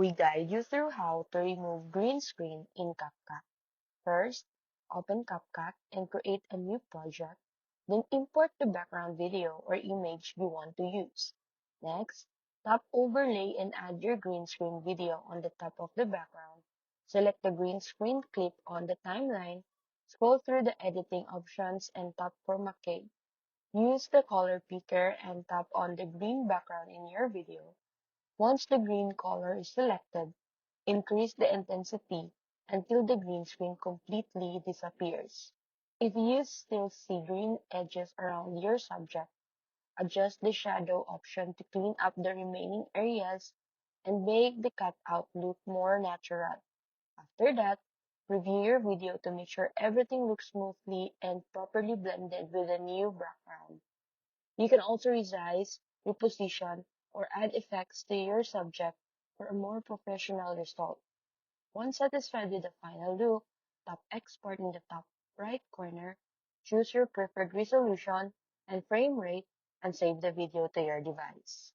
we guide you through how to remove green screen in Capcut. First, open Capcut and create a new project, then import the background video or image you want to use. Next, tap Overlay and add your green screen video on the top of the background. Select the green screen clip on the timeline, scroll through the editing options and tap Chroma Key. Use the color picker and tap on the green background in your video. Once the green color is selected, increase the intensity until the green screen completely disappears. If you still see green edges around your subject, adjust the shadow option to clean up the remaining areas and make the cutout look more natural. After that, review your video to make sure everything looks smoothly and properly blended with the new background. You can also resize, reposition, or add effects to your subject for a more professional result. Once satisfied with the final look, tap Export in the top right corner, choose your preferred resolution and frame rate, and save the video to your device.